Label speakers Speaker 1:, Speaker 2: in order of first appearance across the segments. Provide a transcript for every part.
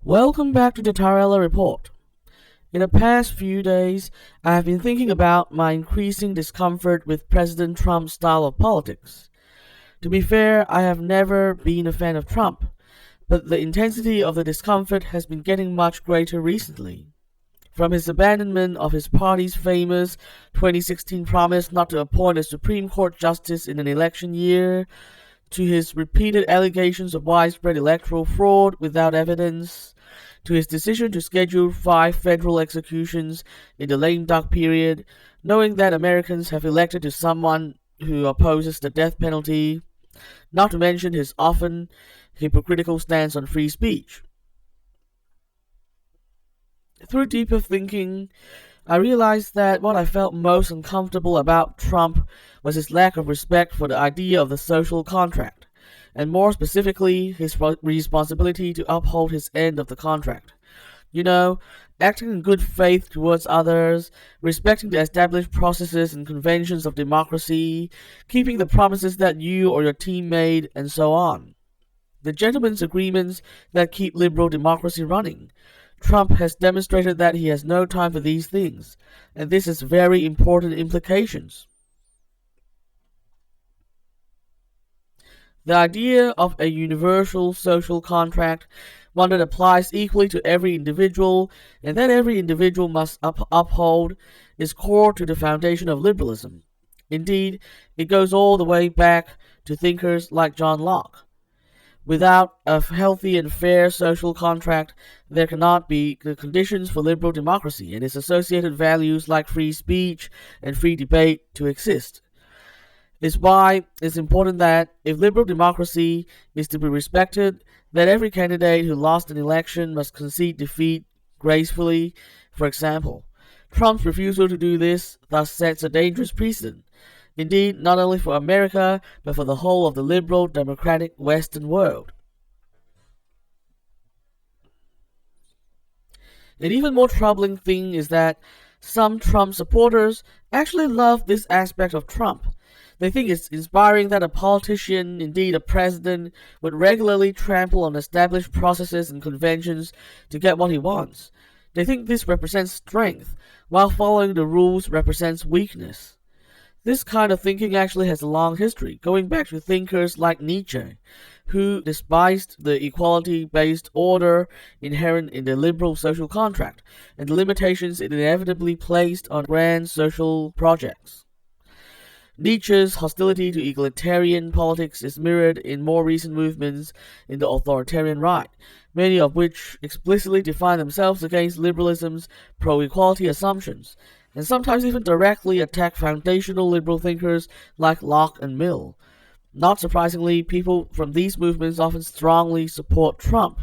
Speaker 1: Welcome back to the TaraElla report. In the past few days, I have been thinking about my increasing discomfort with President Trump's style of politics. To be fair, I have never been a fan of Trump, but the intensity of the discomfort has been getting much greater recently. From his abandonment of his party's famous 2016 promise not to appoint a Supreme Court justice in an election year, to his repeated allegations of widespread electoral fraud without evidence, to his decision to schedule 5 federal executions in the lame duck period, knowing that Americans have elected to someone who opposes the death penalty, not to mention his often hypocritical stance on free speech. Through deeper thinking, I realized that what I felt most uncomfortable about Trump was his lack of respect for the idea of the social contract, and more specifically, his responsibility to uphold his end of the contract. You know, acting in good faith towards others, respecting the established processes and conventions of democracy, keeping the promises that you or your team made, and so on. The gentlemen's agreements that keep liberal democracy running. Trump has demonstrated that he has no time for these things, and this has very important implications. The idea of a universal social contract, one that applies equally to every individual and that every individual must uphold, is core to the foundation of liberalism. Indeed, it goes all the way back to thinkers like John Locke. Without a healthy and fair social contract, there cannot be the conditions for liberal democracy and its associated values like free speech and free debate to exist. It's why it's important that if liberal democracy is to be respected, that every candidate who lost an election must concede defeat gracefully. For example, Trump's refusal to do this thus sets a dangerous precedent. Indeed, not only for America, but for the whole of the liberal, democratic Western world. An even more troubling thing is that some Trump supporters actually love this aspect of Trump. They think it's inspiring that a politician, indeed a president, would regularly trample on established processes and conventions to get what he wants. They think this represents strength, while following the rules represents weakness. This kind of thinking actually has a long history, going back to thinkers like Nietzsche, who despised the equality-based order inherent in the liberal social contract and the limitations it inevitably placed on grand social projects. Nietzsche's hostility to egalitarian politics is mirrored in more recent movements in the authoritarian right, many of which explicitly define themselves against liberalism's pro-equality assumptions, and sometimes even directly attack foundational liberal thinkers like Locke and Mill. Not surprisingly, people from these movements often strongly support Trump.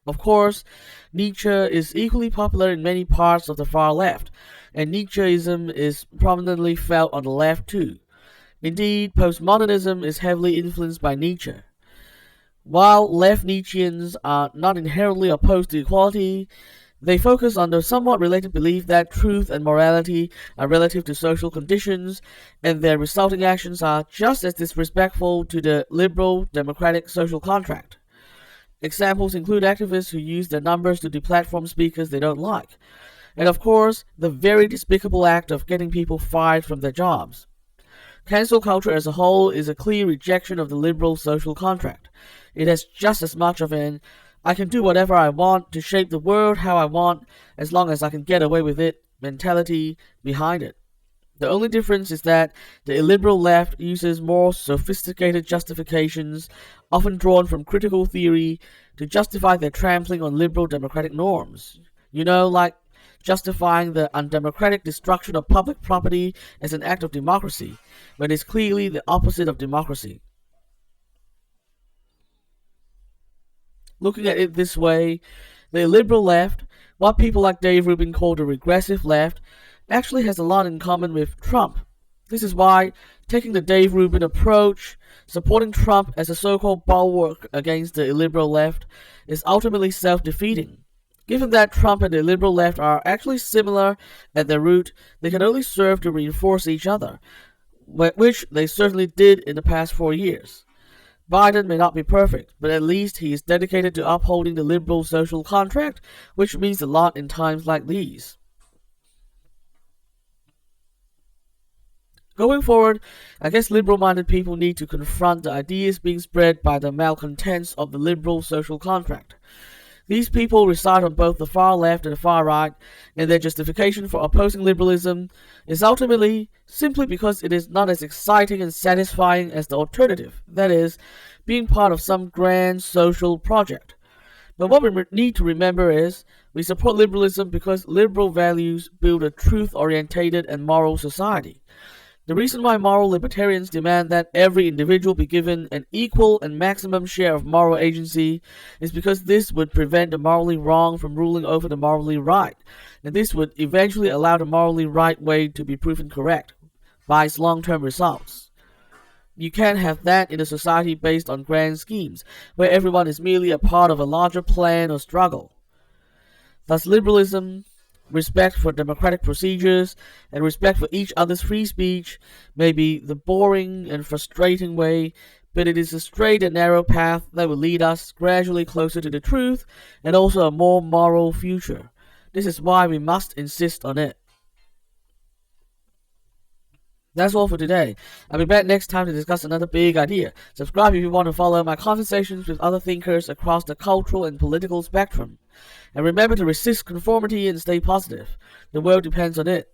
Speaker 1: Of course, Nietzsche is equally popular in many parts of the far left, and Nietzscheism is prominently felt on the left too. Indeed, postmodernism is heavily influenced by Nietzsche. While left Nietzscheans are not inherently opposed to equality, they focus on the somewhat related belief that truth and morality are relative to social conditions, and their resulting actions are just as disrespectful to the liberal, democratic social contract. Examples include activists who use their numbers to deplatform speakers they don't like, and of course, the very despicable act of getting people fired from their jobs. Cancel culture as a whole is a clear rejection of the liberal social contract. It has just as much of an I can do whatever I want to shape the world how I want as long as I can get away with it mentality behind it. The only difference is that the illiberal left uses more sophisticated justifications, often drawn from critical theory, to justify their trampling on liberal democratic norms. Like justifying the undemocratic destruction of public property as an act of democracy, when it's clearly the opposite of democracy. Looking at it this way, the liberal left, what people like Dave Rubin call the regressive left, actually has a lot in common with Trump. This is why taking the Dave Rubin approach, supporting Trump as a so-called bulwark against the illiberal left, is ultimately self-defeating. Given that Trump and the liberal left are actually similar at their root, they can only serve to reinforce each other, which they certainly did in the past 4 years. Biden may not be perfect, but at least he is dedicated to upholding the liberal social contract, which means a lot in times like these. Going forward, I guess liberal-minded people need to confront the ideas being spread by the malcontents of the liberal social contract. These people reside on both the far left and the far right, and their justification for opposing liberalism is ultimately simply because it is not as exciting and satisfying as the alternative, that is, being part of some grand social project. But what we need to remember is, we support liberalism because liberal values build a truth-orientated and moral society. The reason why moral libertarians demand that every individual be given an equal and maximum share of moral agency is because this would prevent the morally wrong from ruling over the morally right, and this would eventually allow the morally right way to be proven correct by its long-term results. You can't have that in a society based on grand schemes, where everyone is merely a part of a larger plan or struggle. Thus, liberalism, respect for democratic procedures, and respect for each other's free speech may be the boring and frustrating way, but it is a straight and narrow path that will lead us gradually closer to the truth and also a more moral future. This is why we must insist on it. That's all for today. I'll be back next time to discuss another big idea. Subscribe if you want to follow my conversations with other thinkers across the cultural and political spectrum. And remember to resist conformity and stay positive. The world depends on it.